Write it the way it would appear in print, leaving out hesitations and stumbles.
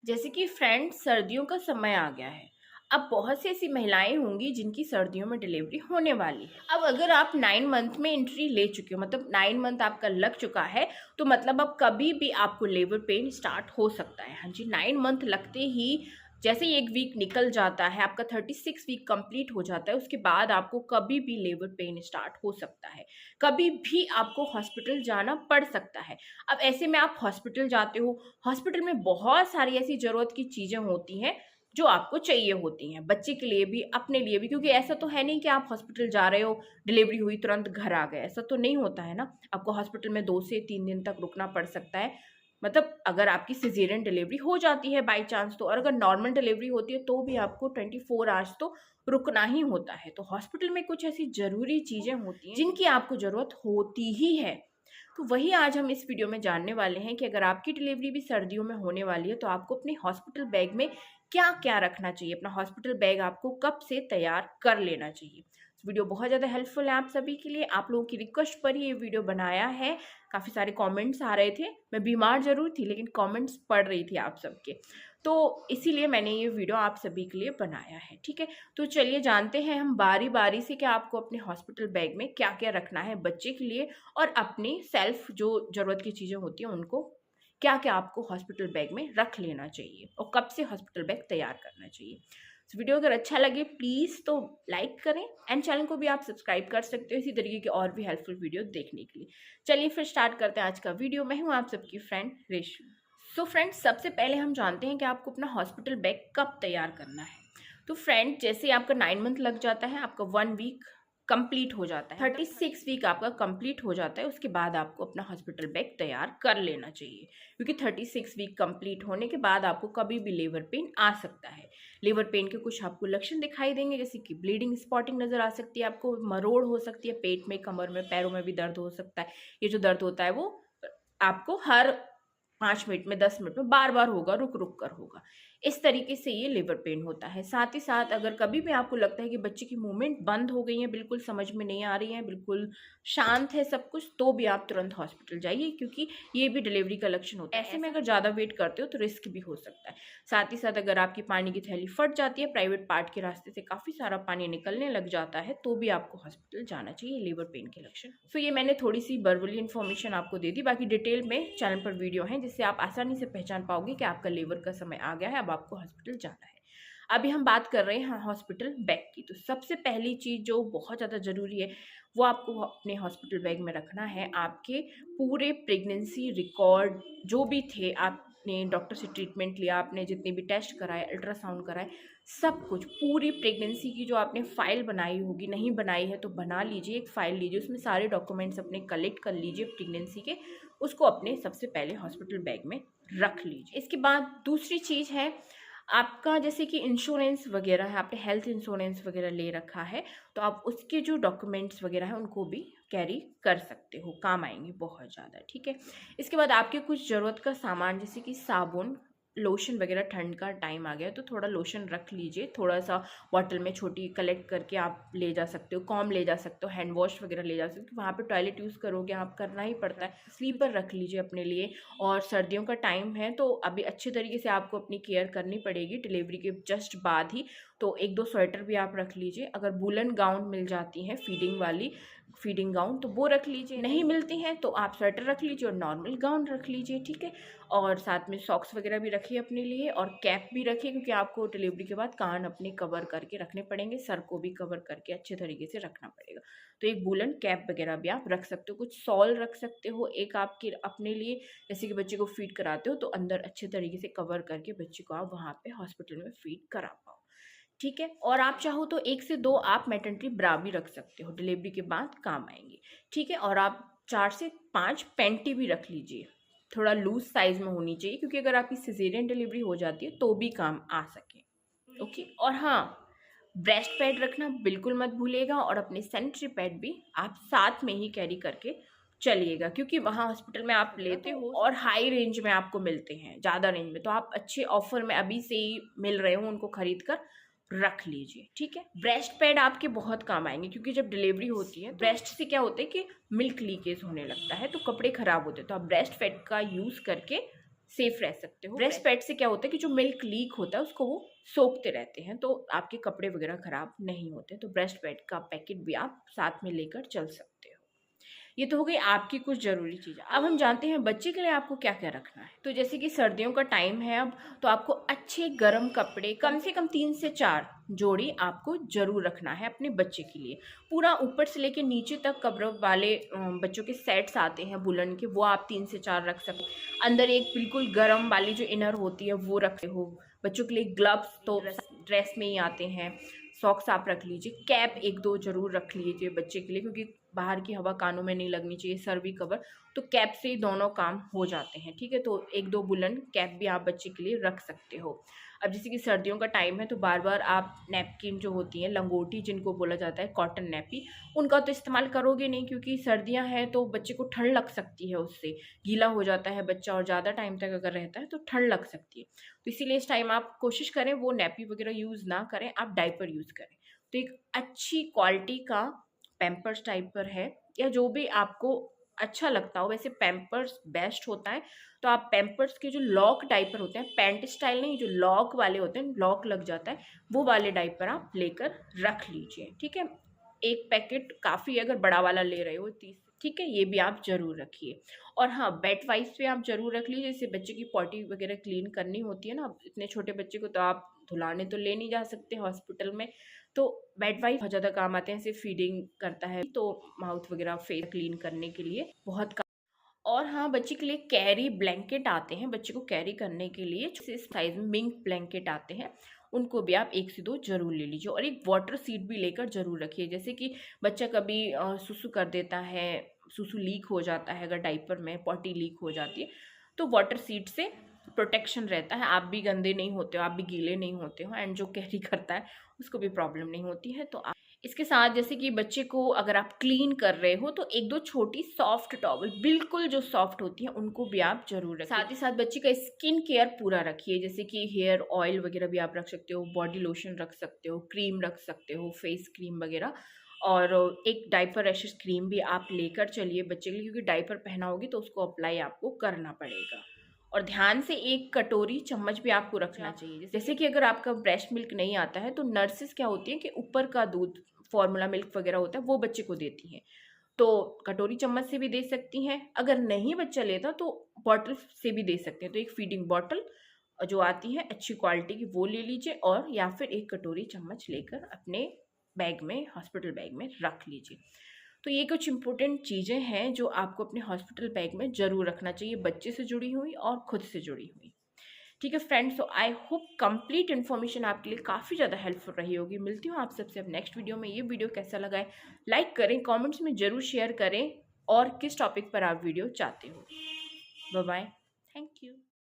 जैसे कि फ्रेंड सर्दियों का समय आ गया है। अब बहुत सी ऐसी महिलाएं होंगी जिनकी सर्दियों में डिलीवरी होने वाली है। अब अगर आप 9 मंथ में एंट्री ले चुके हो, मतलब 9 मंथ आपका लग चुका है, तो मतलब अब कभी भी आपको लेबर पेन स्टार्ट हो सकता है। हाँ जी, 9 मंथ लगते ही जैसे ही एक वीक निकल जाता है, आपका 36 वीक कंप्लीट हो जाता है, उसके बाद आपको कभी भी लेबर पेन स्टार्ट हो सकता है। कभी भी आपको हॉस्पिटल जाना पड़ सकता है। अब ऐसे में आप हॉस्पिटल जाते हो, हॉस्पिटल में बहुत सारी ऐसी ज़रूरत की चीज़ें होती हैं जो आपको चाहिए होती हैं, बच्चे के लिए भी, अपने लिए भी, क्योंकि ऐसा तो है नहीं कि आप हॉस्पिटल जा रहे हो, डिलीवरी हुई तुरंत घर आ गए, ऐसा तो नहीं होता है ना। आपको हॉस्पिटल में 2 से 3 दिन तक रुकना पड़ सकता है। मतलब अगर आपकी सिजेरियन डिलीवरी हो जाती है बाय चांस तो, और अगर नॉर्मल डिलीवरी होती है तो भी आपको 24 आवर्स तो रुकना ही होता है। तो हॉस्पिटल में कुछ ऐसी ज़रूरी चीज़ें होती हैं जिनकी आपको ज़रूरत होती ही है। तो वही आज हम इस वीडियो में जानने वाले हैं कि अगर आपकी डिलीवरी भी सर्दियों में होने वाली है तो आपको अपने हॉस्पिटल बैग में क्या क्या रखना चाहिए, अपना हॉस्पिटल बैग आपको कब से तैयार कर लेना चाहिए। वीडियो बहुत ज़्यादा हेल्पफुल है आप सभी के लिए। आप लोगों की रिक्वेस्ट पर ही ये वीडियो बनाया है। काफ़ी सारे कमेंट्स आ रहे थे, मैं बीमार ज़रूर थी लेकिन कमेंट्स पढ़ रही थी आप सबके, तो इसीलिए मैंने ये वीडियो आप सभी के लिए बनाया है। ठीक है, तो चलिए जानते हैं हम बारी बारी से कि आपको अपने हॉस्पिटल बैग में क्या क्या रखना है बच्चे के लिए, और अपनी सेल्फ जो ज़रूरत की चीज़ें होती हैं उनको क्या क्या आपको हॉस्पिटल बैग में रख लेना चाहिए, और कब से हॉस्पिटल बैग तैयार करना चाहिए। वीडियो अगर अच्छा लगे प्लीज़ तो लाइक करें, एंड चैनल को भी आप सब्सक्राइब कर सकते हो इसी तरीके के और भी हेल्पफुल वीडियो देखने के लिए। चलिए फिर स्टार्ट करते हैं आज का वीडियो। मैं हूँ आप सबकी फ्रेंड रेशु। सो फ्रेंड्स, सबसे पहले हम जानते हैं कि आपको अपना हॉस्पिटल बैग कब तैयार करना है। तो फ्रेंड, जैसे आपका 9 मंथ लग जाता है, आपका 1 वीक कंप्लीट हो जाता है, 36 वीक आपका कंप्लीट हो जाता है, उसके बाद आपको अपना हॉस्पिटल बैग तैयार कर लेना चाहिए, क्योंकि 36 वीक कंप्लीट होने के बाद आपको कभी भी लेबर पेन आ सकता है। लेबर पेन के कुछ आपको लक्षण दिखाई देंगे, जैसे कि ब्लीडिंग, स्पॉटिंग नज़र आ सकती है, आपको मरोड़ हो सकती है, पेट में, कमर में, पैरों में भी दर्द हो सकता है। ये जो दर्द होता है वो आपको हर 5 मिनट में, 10 मिनट में बार बार होगा, रुक रुक कर होगा। इस तरीके से ये लेबर पेन होता है। साथ ही साथ अगर कभी भी आपको लगता है कि बच्चे की मूवमेंट बंद हो गई है, बिल्कुल समझ में नहीं आ रही है, बिल्कुल शांत है सब कुछ, तो भी आप तुरंत हॉस्पिटल जाइए, क्योंकि ये भी डिलीवरी का लक्षण होता है। ऐसे में अगर ज़्यादा वेट करते हो तो रिस्क भी हो सकता है। साथ ही साथ अगर आपकी पानी की थैली फट जाती है, प्राइवेट पार्ट के रास्ते से काफ़ी सारा पानी निकलने लग जाता है, तो भी आपको हॉस्पिटल जाना चाहिए, लेबर पेन के लक्षण। सो ये मैंने थोड़ी सी वर्बली इन्फॉर्मेशन आपको दे दी, बाकी डिटेल में चैनल पर वीडियो है जिससे आप आसानी से पहचान पाओगे कि आपका लेबर का समय आ गया है, अब आपको हॉस्पिटल जाना है। अभी हम बात कर रहे हैं हॉस्पिटल बैग की। तो सबसे पहली चीज़ जो बहुत ज़्यादा ज़रूरी है वो आपको अपने हॉस्पिटल बैग में रखना है आपके पूरे प्रेगनेंसी रिकॉर्ड जो भी थे, आपने डॉक्टर से ट्रीटमेंट लिया, आपने जितने भी टेस्ट कराए, अल्ट्रासाउंड कराए, सब कुछ, पूरी प्रेगनेंसी की जो आपने फाइल बनाई होगी, नहीं बनाई है तो बना लीजिए, एक फ़ाइल लीजिए, उसमें सारे डॉक्यूमेंट्स अपने कलेक्ट कर लीजिए प्रेगनेंसी के, उसको अपने सबसे पहले हॉस्पिटल बैग में रख लीजिए। इसके बाद दूसरी चीज़ है आपका, जैसे कि इंश्योरेंस वगैरह है, आपने हेल्थ इंश्योरेंस वगैरह ले रखा है, तो आप उसके जो डॉक्यूमेंट्स वगैरह हैं उनको भी कैरी कर सकते हो, काम आएंगे बहुत ज़्यादा। ठीक है, इसके बाद आपके कुछ ज़रूरत का सामान, जैसे कि साबुन, लोशन वगैरह, ठंड का टाइम आ गया तो थोड़ा लोशन रख लीजिए, थोड़ा सा बॉटल में छोटी कलेक्ट करके आप ले जा सकते हो, कॉम ले जा सकते हो, हैंड वॉश वगैरह ले जा सकते हो, वहाँ पे टॉयलेट यूज़ करोगे आप, करना ही पड़ता है। स्लीपर रख लीजिए अपने लिए, और सर्दियों का टाइम है तो अभी अच्छे तरीके से आपको अपनी केयर करनी पड़ेगी डिलीवरी के जस्ट बाद ही, तो 1-2 स्वेटर भी आप रख लीजिए। अगर वूलन गाउन मिल जाती हैं फीडिंग वाली, फीडिंग गाउन, तो वो रख लीजिए, नहीं मिलती हैं तो आप स्वेटर रख लीजिए और नॉर्मल गाउन रख लीजिए। ठीक है, और साथ में सॉक्स वगैरह भी रखिए अपने लिए, और कैप भी रखिए, क्योंकि आपको डिलीवरी के बाद कान अपने कवर करके रखने पड़ेंगे, सर को भी कवर करके अच्छे तरीके से रखना पड़ेगा, तो एक वूलन कैप वगैरह भी आप रख सकते हो। कुछ सॉल रख सकते हो एक आपके अपने लिए, जैसे कि बच्चे को फीड कराते हो तो अंदर अच्छे तरीके से कवर करके बच्चे को आप वहाँ पे हॉस्पिटल में फीड करा पाओ। ठीक है, और आप चाहो तो 1 से 2 आप मैटरनिटी ब्रा भी रख सकते हो, डिलीवरी के बाद काम आएंगे। ठीक है, और आप 4 से 5 पैंटी भी रख लीजिए, थोड़ा लूज साइज में होनी चाहिए, क्योंकि अगर आपकी सिजेरियन डिलीवरी हो जाती है तो भी काम आ सके। ओके, और हाँ, ब्रेस्ट पैड रखना बिल्कुल मत भूलिएगा, और अपने सैनिटरी पैड भी आप साथ में ही कैरी करके चलिएगा, क्योंकि वहाँ हॉस्पिटल में आप लेते हो और हाई रेंज में आपको मिलते हैं, ज़्यादा रेंज में, तो आप अच्छे ऑफर में अभी से ही मिल रहे हो उनको खरीद कर रख लीजिए। ठीक है, ब्रेस्ट पैड आपके बहुत काम आएंगे, क्योंकि जब डिलीवरी होती है ब्रेस्ट से क्या होता है कि मिल्क लीकेज होने लगता है, तो कपड़े खराब होते हैं, तो आप ब्रेस्ट पैड का यूज़ करके सेफ रह सकते हो। ब्रेस्ट पैड से क्या होता है कि जो मिल्क लीक होता है उसको वो सोखते रहते हैं, तो आपके कपड़े वगैरह खराब नहीं होते। तो ब्रेस्ट पैड का पैकेट भी आप साथ में लेकर चल सकते हो। ये तो हो गई आपकी कुछ ज़रूरी चीज़। अब हम जानते हैं बच्चे के लिए आपको क्या क्या रखना है। तो जैसे कि सर्दियों का टाइम है अब, तो आपको अच्छे गर्म कपड़े कम से कम 3 से 4 जोड़ी आपको ज़रूर रखना है अपने बच्चे के लिए। पूरा ऊपर से लेके नीचे तक कपड़ों वाले बच्चों के सेट्स आते हैं वुलन के, वो आप 3 से 4 रख सकते हो। अंदर एक बिल्कुल गर्म वाली जो इनर होती है वो रखते हो। बच्चों के लिए ग्लव्स तो ड्रेस में ही आते हैं। सॉक्स आप रख लीजिए। कैप 1-2 ज़रूर रख लीजिए बच्चे के लिए, क्योंकि बाहर की हवा कानों में नहीं लगनी चाहिए। सर भी कवर, तो कैप से ही दोनों काम हो जाते हैं, ठीक है। तो 1-2 वुलन कैप भी आप बच्चे के लिए रख सकते हो। अब जैसे कि सर्दियों का टाइम है तो बार बार आप नैपकिन जो होती हैं, लंगोटी जिनको बोला जाता है, कॉटन नैपी, उनका तो इस्तेमाल करोगे नहीं, क्योंकि सर्दियां हैं तो बच्चे को ठंड लग सकती है, उससे गीला हो जाता है बच्चा, और ज़्यादा टाइम तक अगर रहता है तो ठंड लग सकती है। तो इसीलिए इस टाइम आप कोशिश करें वो नैपी वगैरह यूज़ ना करें, आप डायपर यूज़ करें। तो एक अच्छी क्वालिटी का पैम्पर्स डायपर है, या जो भी आपको अच्छा लगता हो, वैसे पैम्पर्स बेस्ट होता है। तो आप पैम्पर्स के जो लॉक डायपर होते हैं, पैंट स्टाइल नहीं, जो लॉक वाले होते हैं, लॉक लग जाता है, वो वाले डायपर आप लेकर रख लीजिए, ठीक है। एक पैकेट काफ़ी है अगर बड़ा वाला ले रहे हो 30, ठीक है, ये भी आप ज़रूर रखिए। और हाँ, वेट वाइप्स भी आप ज़रूर रख लीजिए, जैसे बच्चे की पॉटी वगैरह क्लीन करनी होती है ना। अब इतने छोटे बच्चे को तो आप धुलाने तो ले नहीं जा सकते हॉस्पिटल में, तो वेट वाइप बहुत ज़्यादा काम आते हैं। जैसे फीडिंग करता है तो माउथ वगैरह फेस क्लीन करने के लिए बहुत काम। और हाँ, बच्चे के लिए कैरी ब्लैंकेट आते हैं, बच्चे को कैरी करने के लिए साइज में मिंक ब्लैंकेट आते हैं, उनको भी आप 1 से 2 जरूर ले लीजिए। और एक वाटर सीट भी लेकर जरूर रखिए, जैसे कि बच्चा कभी सुसु कर देता है, सुसु लीक हो जाता है, अगर डाइपर में पॉटी लीक हो जाती है तो वाटर सीट से प्रोटेक्शन रहता है। आप भी गंदे नहीं होते हो, आप भी गीले नहीं होते हो, एंड जो कैरी करता है उसको भी प्रॉब्लम नहीं होती है। तो आप इसके साथ, जैसे कि बच्चे को अगर आप क्लीन कर रहे हो तो 1-2 छोटी सॉफ्ट टॉवल, बिल्कुल जो सॉफ्ट होती हैं, उनको भी आप जरूर रखिए। साथ ही साथ बच्चे का स्किन केयर पूरा रखिए, जैसे कि हेयर ऑयल वगैरह भी आप रख सकते हो, बॉडी लोशन रख सकते हो, क्रीम रख सकते हो, फेस क्रीम वगैरह। और एक डायपर रैशेस क्रीम भी आप लेकर चलिए बच्चे के लिए, क्योंकि डायपर पहना होगी तो उसको अप्लाई आपको करना पड़ेगा। और ध्यान से एक कटोरी चम्मच भी आपको रखना चाहिए। जैसे कि अगर आपका ब्रेस्ट मिल्क नहीं आता है तो नर्सेस क्या होती हैं कि ऊपर का दूध, फॉर्मूला मिल्क वगैरह होता है, वो बच्चे को देती हैं, तो कटोरी चम्मच से भी दे सकती हैं। अगर नहीं बच्चा लेता तो बॉटल से भी दे सकते हैं। तो एक फीडिंग बॉटल जो आती है अच्छी क्वालिटी की, वो ले लीजिए, और या फिर एक कटोरी चम्मच लेकर अपने बैग में, हॉस्पिटल बैग में रख लीजिए। तो ये कुछ इंपॉर्टेंट चीज़ें हैं जो आपको अपने हॉस्पिटल बैग में ज़रूर रखना चाहिए, बच्चे से जुड़ी हुई और खुद से जुड़ी हुई। ठीक है फ्रेंड्स, तो आई होप कंप्लीट इन्फॉर्मेशन आपके लिए काफ़ी ज़्यादा हेल्पफुल रही होगी। मिलती हूँ आप सबसे अब नेक्स्ट वीडियो में। ये वीडियो कैसा लगा है लाइक करें, कमेंट्स में ज़रूर शेयर करें, और किस टॉपिक पर आप वीडियो चाहते हो। Bye bye, thank you.